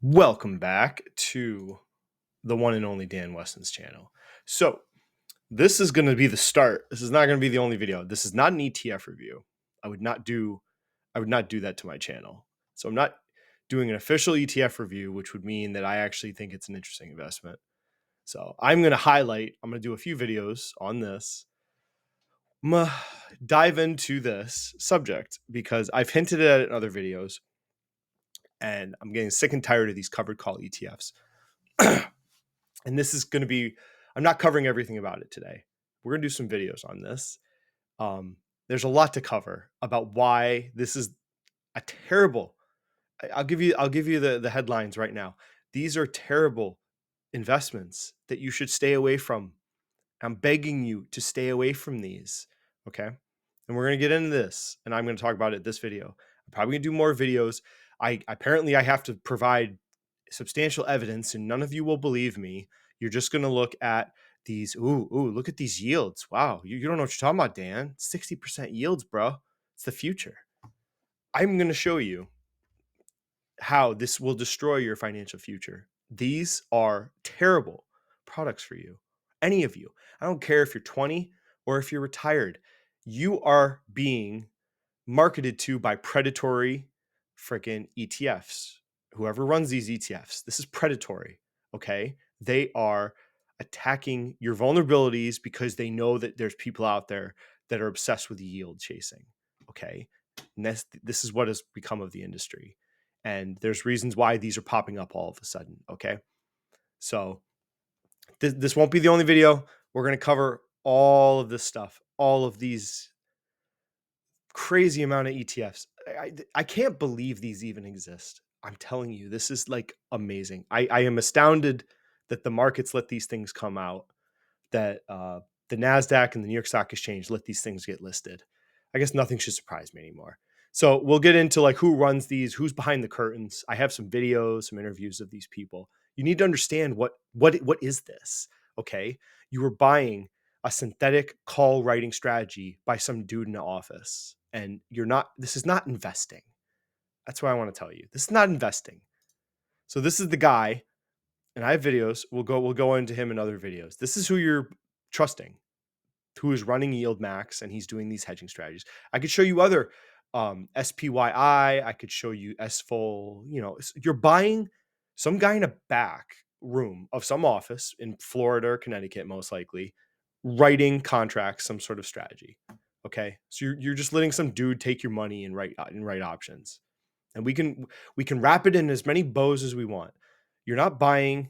Welcome back to the one and only Dan Weston's channel. So this is going to be the start. This is not going to be the only video. This is not an ETF review. I would not do that to my channel. So I'm not doing an official ETF review, which would mean that I actually think it's an interesting investment. So I'm going to do a few videos on this. I'm going to dive into this subject because I've hinted at it in other videos and I'm getting sick and tired of these covered call ETFs. And this is going to be, I'm not covering everything about it today. We're going to do some videos on this. There's a lot to cover about why this is a terrible, I'll give you the headlines right now. These are terrible investments that you should stay away from. I'm begging you to stay away from these. Okay. And we're going to get into this and I'm going to talk about it this video. I'm probably going to do more videos. I have to provide substantial evidence and none of you will believe me. You're just going to look at these. Ooh, look at these yields. Wow. You don't know what you're talking about, Dan. 60% yields, bro. It's the future. I'm going to show you how this will destroy your financial future. These are terrible products for you. Any of you. I don't care if you're 20 or if you're retired. You are being marketed to by predatory freaking ETFs. Whoever runs these ETFs, this is predatory, okay? They are attacking your vulnerabilities because they know that there's people out there that are obsessed with yield chasing, okay? And this is what has become of the industry. And there's reasons why these are popping up all of a sudden, okay? So this won't be the only video. We're going to cover all of this stuff, all of these crazy amount of ETFs. I can't believe these even exist. I'm telling you, this is like amazing. I am astounded that the markets let these things come out, that the NASDAQ and the New York Stock Exchange let these things get listed. I guess nothing should surprise me anymore. So we'll get into like who runs these, who's behind the curtains. I have some videos, some interviews of these people. You need to understand what is this, okay? You were buying a synthetic call writing strategy by some dude in the office. And this is not investing. That's what I want to tell you. This is not investing. So this is the guy, and I have videos. We'll go into him in other videos. This is who you're trusting, who is running YieldMax, and he's doing these hedging strategies. I could show you other SPYI. I could show you SFOL. You're buying some guy in a back room of some office in Florida or Connecticut, most likely, writing contracts, some sort of strategy. Okay, so you're just letting some dude take your money and write options, and we can wrap it in as many bows as we want. You're not buying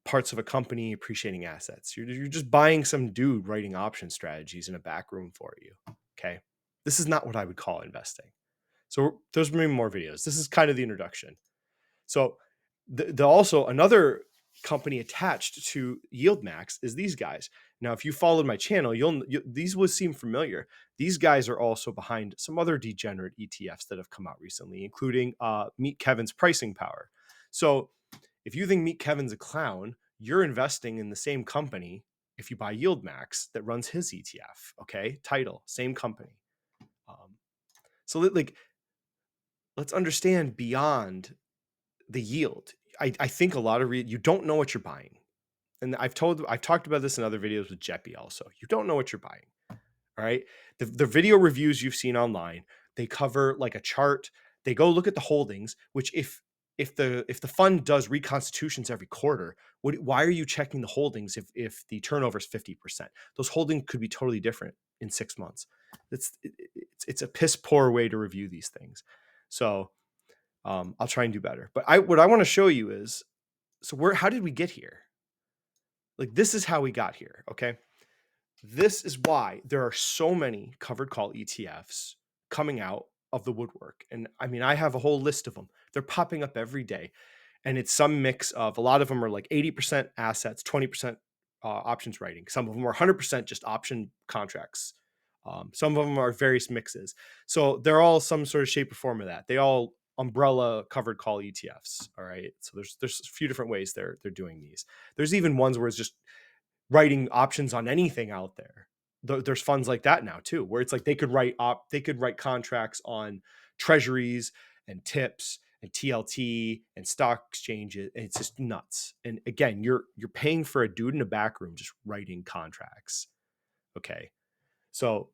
parts of a company appreciating assets. You're just buying some dude writing option strategies in a back room for you. Okay, this is not what I would call investing. So there's many more videos. This is kind of the introduction. So also another company attached to YieldMax is these guys. Now, if you followed my channel, these would seem familiar. These guys are also behind some other degenerate ETFs that have come out recently, including Meet Kevin's Pricing Power. So if you think Meet Kevin's a clown, you're investing in the same company if you buy YieldMax that runs his ETF. Okay, title, same company. So let's understand beyond the yield. I think a lot of you don't know what you're buying. And I've talked about this in other videos with Jeppy also. You don't know what you're buying. All right. The video reviews you've seen online, they cover like a chart. They go look at the holdings, which if the fund does reconstitutions every quarter, why are you checking the holdings if the turnover is 50%? Those holdings could be totally different in 6 months. It's a piss poor way to review these things. So I'll try and do better. But what I want to show you is, how did we get here? Like, this is how we got here, okay? This is why there are so many covered call ETFs coming out of the woodwork. And I mean, I have a whole list of them. They're popping up every day. And it's some mix of, a lot of them are like 80% assets, 20% options writing. Some of them are 100% just option contracts. Some of them are various mixes. So they're all some sort of shape or form of that. They all umbrella covered call ETFs. All right. So there's a few different ways they're doing these. There's even ones where it's just writing options on anything out there. There's funds like that now too, where it's like they could write contracts on treasuries and tips and TLT and stock exchanges. And it's just nuts. And again, you're paying for a dude in a back room just writing contracts. Okay. So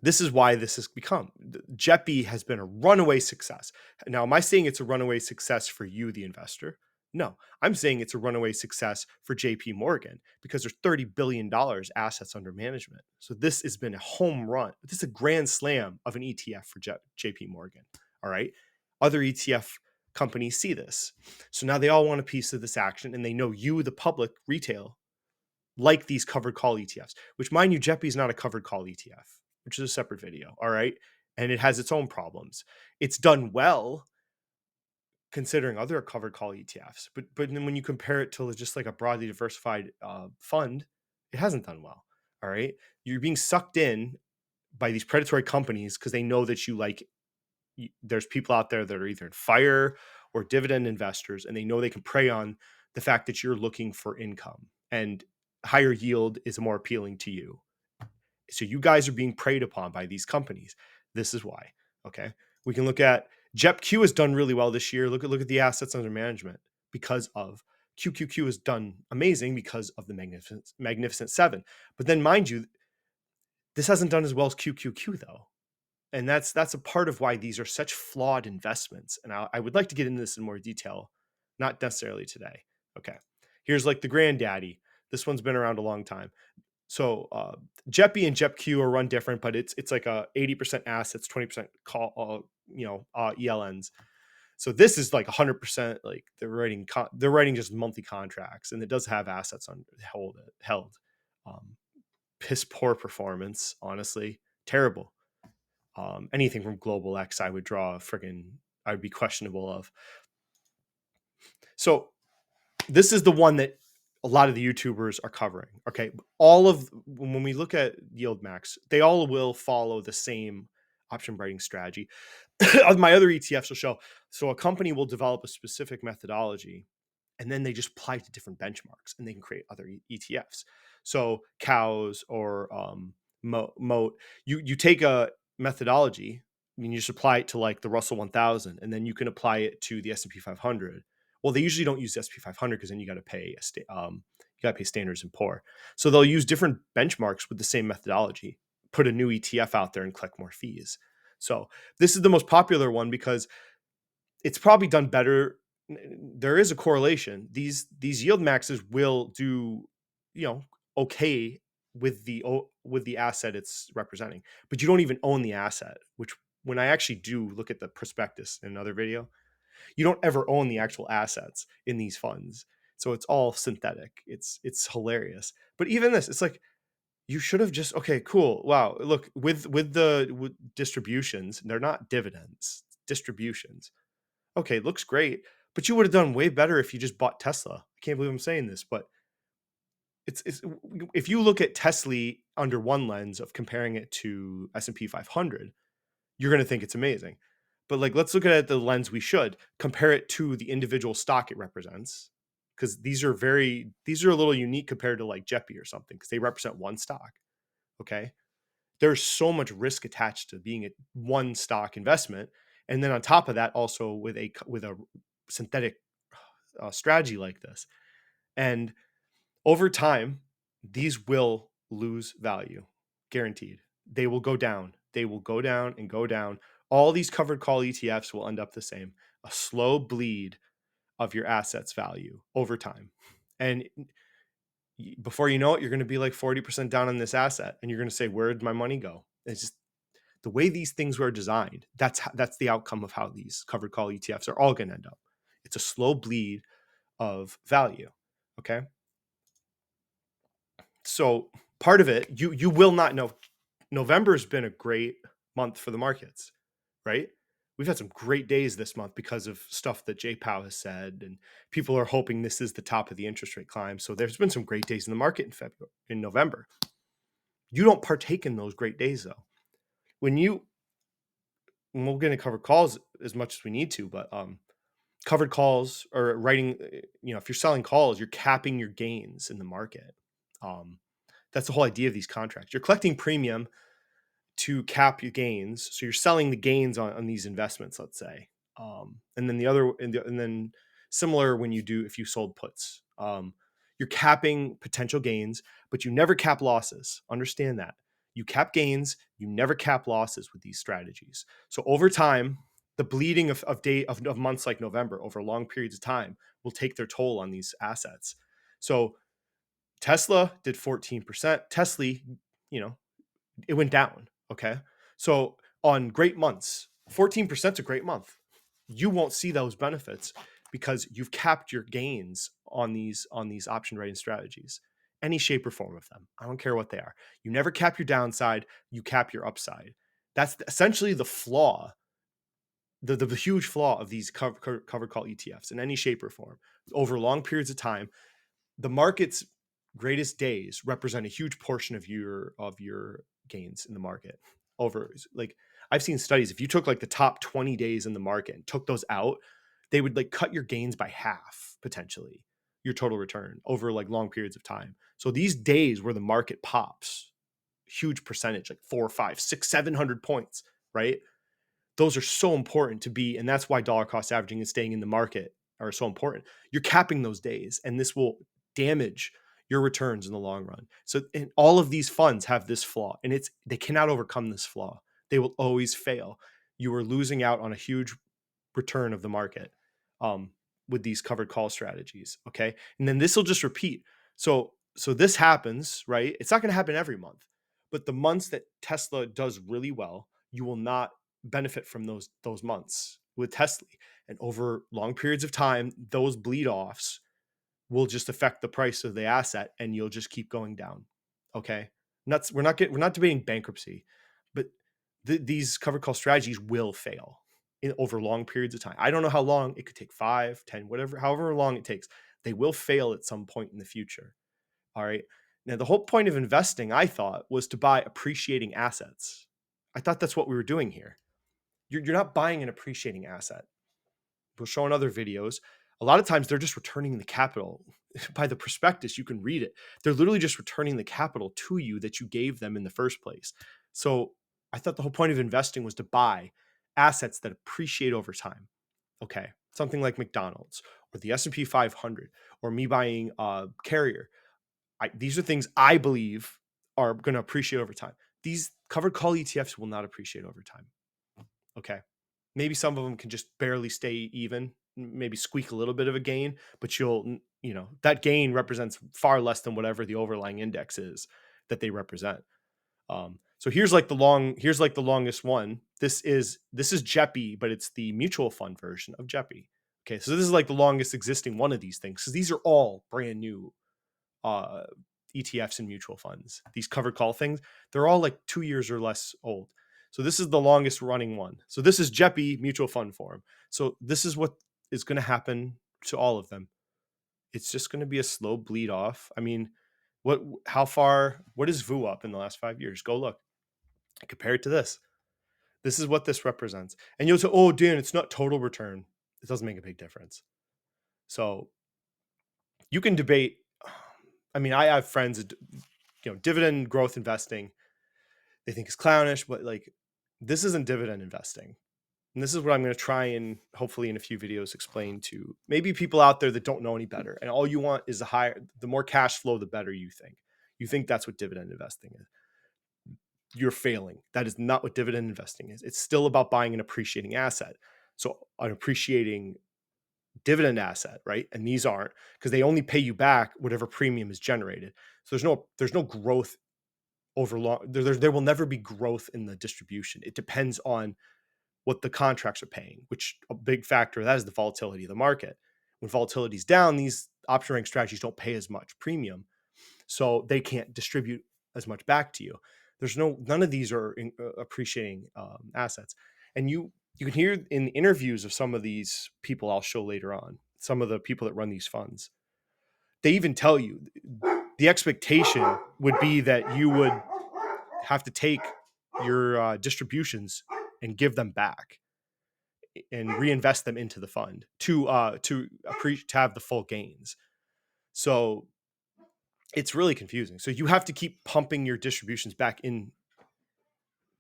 this is why this has become, JEPI has been a runaway success. Now, am I saying it's a runaway success for you, the investor? No, I'm saying it's a runaway success for JP Morgan because there's $30 billion assets under management. So this has been a home run. This is a grand slam of an ETF for JP Morgan. All right. Other ETF companies see this. So now they all want a piece of this action, and they know you, the public, retail, like these covered call ETFs, which, mind you, JEPI is not a covered call ETF, which is a separate video. All right. And it has its own problems. It's done well considering other covered call ETFs, but then when you compare it to just like a broadly diversified fund, it hasn't done well. All right. You're being sucked in by these predatory companies because they know that there's people out there that are either in fire or dividend investors, and they know they can prey on the fact that you're looking for income, and higher yield is more appealing to you. So you guys are being preyed upon by these companies. This is why. Okay. We can look at JEPQ has done really well this year. Look at the assets under management because of QQQ has done amazing because of the Magnificent Seven. But then, mind you, this hasn't done as well as QQQ though. And that's a part of why these are such flawed investments. And I would like to get into this in more detail, not necessarily today. Okay. Here's like the granddaddy. This one's been around a long time. So JEPI and JEPQ are run different, but it's like a 80% assets, 20% call, ELNs. So this is like 100%. Like they're writing just monthly contracts, and it does have assets held. Piss poor performance, honestly, terrible. Anything from Global X, I would be questionable of. So this is the one that a lot of the YouTubers are covering. Okay. When we look at YieldMax, they all will follow the same option writing strategy. My other ETFs will show. So a company will develop a specific methodology, and then they just apply to different benchmarks, and they can create other ETFs. So cows or moat, you take a methodology and you just apply it to like the Russell 1000, and then you can apply it to the S&P 500. Well, they usually don't use the S&P 500 because then you got to pay Standards and Poor. So they'll use different benchmarks with the same methodology, put a new ETF out there, and collect more fees. So this is the most popular one because it's probably done better. There is a correlation. These YieldMaxes will do, okay with the asset it's representing, but you don't even own the asset. Which, when I actually do look at the prospectus in another video, you don't ever own the actual assets in these funds. So it's all synthetic. It's hilarious. But even this, it's like, you should have just, okay, cool. Wow. Look, with distributions, they're not dividends, distributions. Okay, looks great, but you would have done way better if you just bought Tesla. I can't believe I'm saying this, but it's if you look at TSLY under one lens of comparing it to S&P 500, you're going to think it's amazing. But like, let's look at it the lens we should compare it to the individual stock it represents, because these are a little unique compared to like JEPI or something, because they represent one stock. Okay, there's so much risk attached to being a one stock investment, and then on top of that, also with a synthetic strategy like this, and over time, these will lose value, guaranteed. They will go down. They will go down and go down. All these covered call ETFs will end up the same, a slow bleed of your assets value over time. And before you know it, you're going to be like 40% down on this asset, and you're going to say, where did my money go? It's just the way these things were designed. That's the outcome of how these covered call ETFs are all going to end up. It's a slow bleed of value. Okay. So part of it, you will not know. November's been a great month for the markets, right? We've had some great days this month because of stuff that Jay Powell has said, and people are hoping this is the top of the interest rate climb. So there's been some great days in the market in November. You don't partake in those great days though. When we're going to cover calls as much as we need to, but covered calls or writing, if you're selling calls, you're capping your gains in the market. That's the whole idea of these contracts. You're collecting premium to cap your gains. So you're selling the gains on these investments, let's say. And then the other, and then similar when if you sold puts, you're capping potential gains, but you never cap losses. Understand that. You cap gains, you never cap losses with these strategies. So over time, the bleeding of months like November over long periods of time will take their toll on these assets. So Tesla did 14%. TSLY, it went down. Okay. So on great months, 14% is a great month. You won't see those benefits because you've capped your gains on these option trading strategies, any shape or form of them. I don't care what they are. You never cap your downside, you cap your upside. That's essentially the flaw, the huge flaw of these covered call ETFs in any shape or form. Over long periods of time, the market's greatest days represent a huge portion of your gains in the market. Over, like, I've seen studies, if you took like the top 20 days in the market and took those out, they would like cut your gains by half, potentially your total return over like long periods of time. So these days where the market pops huge percentage, like 4, 5, 6, 700 points, right? Those are so important to be, and that's why dollar cost averaging and staying in the market are so important. You're capping those days, and this will damage your returns in the long run. So, and all of these funds have this flaw, and they cannot overcome this flaw. They will always fail. You are losing out on a huge return of the market with these covered call strategies. Okay, and then this will just repeat. So this happens, right? It's not going to happen every month, but the months that Tesla does really well, you will not benefit from those months with TSLY. And over long periods of time, those bleed offs will just affect the price of the asset, and you'll just keep going down. Okay, we're not debating bankruptcy, but these covered call strategies will fail over long periods of time. I don't know how long. It could take 5, 10, whatever, however long it takes. They will fail at some point in the future. All right. Now, the whole point of investing, I thought, was to buy appreciating assets. I thought that's what we were doing here. You're not buying an appreciating asset. We'll show in other videos. A lot of times they're just returning the capital. By the prospectus, you can read it. They're literally just returning the capital to you that you gave them in the first place. So I thought the whole point of investing was to buy assets that appreciate over time. Okay, something like McDonald's or the S&P 500, or me buying Carrier. These are things I believe are going to appreciate over time. These covered call ETFs will not appreciate over time. Okay, maybe some of them can just barely stay even, maybe squeak a little bit of a gain, but that gain represents far less than whatever the overlying index is that they represent. So here's like the longest one. This is JEPI, but it's the mutual fund version of JEPI. Okay, so this is like the longest existing one of these things, because these are all brand new ETFs and mutual funds. These covered call things, they're all like 2 years or less old. So this is the longest running one. So this is JEPI mutual fund form. So this is what is going to happen to all of them. It's just going to be a slow bleed off. I mean, what is VU up in the last 5 years? Go look. Compare it to this. This is what this represents. And you'll say, oh, Dan, it's not total return. It doesn't make a big difference. So you can debate. I mean, I have friends, dividend growth investing, they think is clownish, but like, this isn't dividend investing. And this is what I'm going to try and hopefully in a few videos explain to maybe people out there that don't know any better. And all you want is the more cash flow, the better you think. You think that's what dividend investing is. You're failing. That is not what dividend investing is. It's still about buying an appreciating asset. So an appreciating dividend asset, right? And these aren't, because they only pay you back whatever premium is generated. So there's no growth over long. There will never be growth in the distribution. It depends on what the contracts are paying, which a big factor of that is the volatility of the market. When volatility is down, these option rank strategies don't pay as much premium, so they can't distribute as much back to you. None of these are appreciating assets. And you can hear in interviews of some of these people I'll show later on, some of the people that run these funds, they even tell you the expectation would be that you would have to take your distributions and give them back and reinvest them into the fund to have the full gains. So it's really confusing. So you have to keep pumping your distributions back in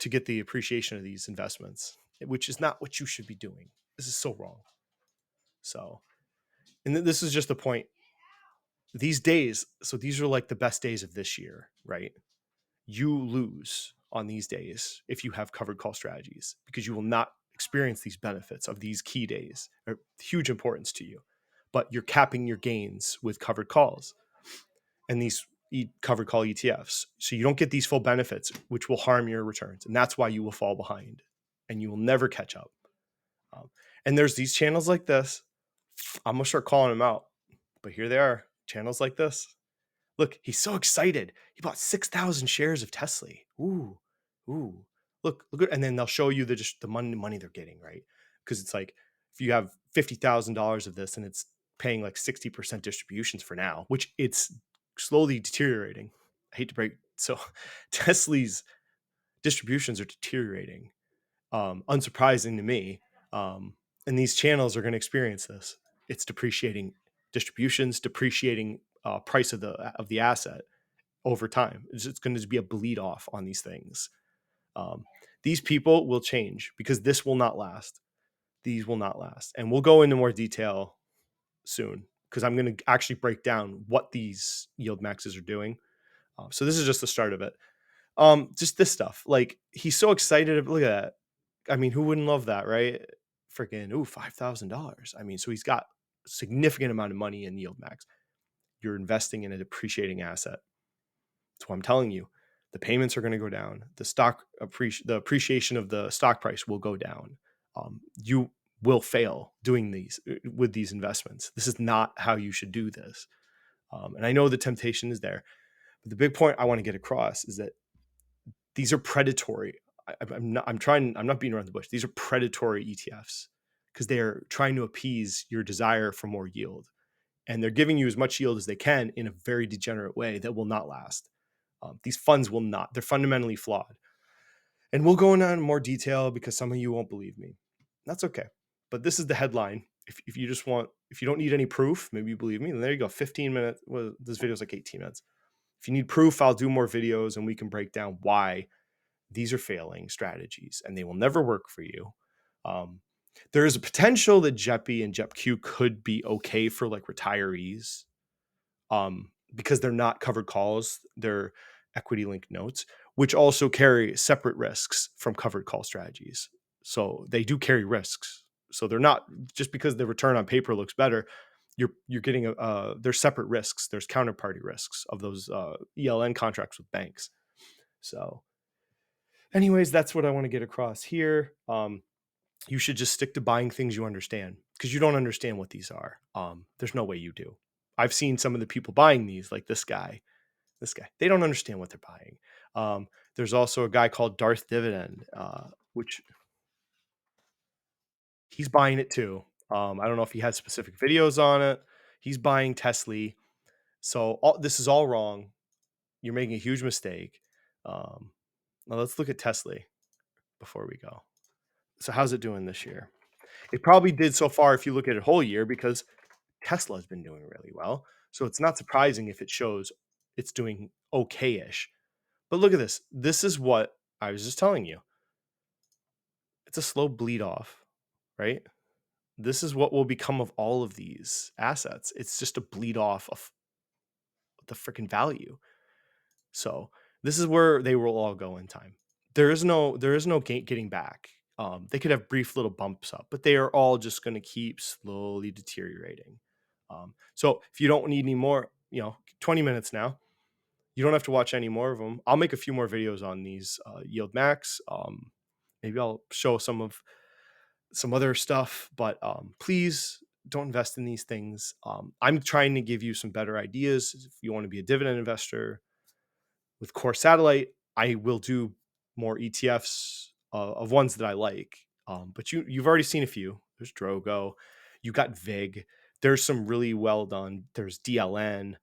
to get the appreciation of these investments, which is not what you should be doing. This is so wrong. So, and this is just the point. These days, so these are like the best days of this year, right? You lose on these days if you have covered call strategies, because you will not experience these benefits of these key days. Are huge importance to you, but you're capping your gains with covered calls and these covered call ETFs. So you don't get these full benefits, which will harm your returns. And that's why you will fall behind and you will never catch up. And there's these channels like this. I'm going to start calling them out, but here they are, channels like this. Look, he's so excited. He bought 6,000 shares of TSLY. Ooh, ooh. Look, and then they'll show you the money they're getting, right? Because it's like, if you have $50,000 of this and it's paying like 60% distributions for now, which it's slowly deteriorating. I hate to break. So TSLY's distributions are deteriorating. Unsurprising to me. And these channels are going to experience this. It's depreciating distributions, depreciating price of the asset over time. It's going to be a bleed off on these things. These people will change because this will not last. These will not last. And we'll go into more detail soon because I'm going to actually break down what these YieldMaxes are doing. So this is just the start of it. Just this stuff. Like, he's so excited. Look at that. I mean, who wouldn't love that, right? Freaking, $5,000. I mean, so he's got a significant amount of money in YieldMax. You're investing in a depreciating asset. That's what I'm telling you. The payments are going to go down. The appreciation of the stock price will go down. You will fail doing these with these investments. This is not how you should do this. And I know the temptation is there, but the big point I want to get across is that these are predatory. I'm not beating around the bush. These are predatory ETFs because they're trying to appease your desire for more yield. And they're giving you as much yield as they can in a very degenerate way that will not last. These funds will not. They're fundamentally flawed. And we'll go into more detail because some of you won't believe me. That's okay. But this is the headline. If you don't need any proof, maybe you believe me, then there you go. 15 minutes. Well, this video is like 18 minutes. If you need proof, I'll do more videos and we can break down why these are failing strategies and they will never work for you. There is a potential that JEPI and JEPQ could be okay for like retirees because they're not covered calls. They're equity linked notes, which also carry separate risks from covered call strategies. So they do carry risks. So they're not, just because the return on paper looks better, you're getting there's separate risks. There's counterparty risks of those ELN contracts with banks. So anyways, that's what I want to get across here. You should just stick to buying things you understand, because you don't understand what these are. There's no way you do. I've seen some of the people buying these, like this guy, they don't understand what they're buying. There's also a guy called Darth Dividend, which he's buying it too. I don't know if he has specific videos on it. He's buying TSLY. So this is all wrong. You're making a huge mistake. Now let's look at TSLY before we go. So how's it doing this year? It probably did so far if you look at it whole year, because Tesla has been doing really well. So it's not surprising if it shows it's doing okay-ish. But look at this. This is what I was just telling you. It's a slow bleed off, right? This is what will become of all of these assets. It's just a bleed off of the freaking value. So this is where they will all go in time. There is no getting back. They could have brief little bumps up, but they are all just going to keep slowly deteriorating. So if you don't need any more, 20 minutes now, you don't have to watch any more of them. I'll make a few more videos on these YieldMax. Maybe I'll show some other stuff, but please don't invest in these things. I'm trying to give you some better ideas. If you want to be a dividend investor with Core Satellite, I will do more ETFs of ones that I like. But you've already seen a few. There's Drogo. You got VIG. There's some really well done. There's DLN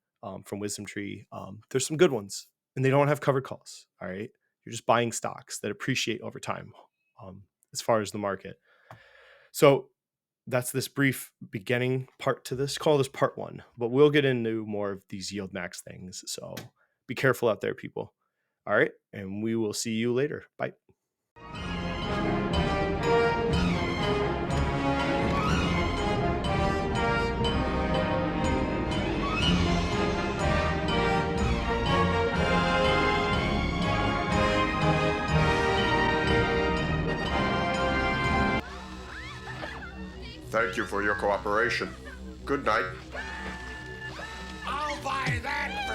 from Wisdom Tree. There's some good ones, and they don't have covered calls. All right, you're just buying stocks that appreciate over time. As far as the market, so that's this brief beginning part to this. Call this part one, but we'll get into more of these YieldMax things. So be careful out there, people. All right, and we will see you later. Bye. Thank you for your cooperation. Good night. I'll buy that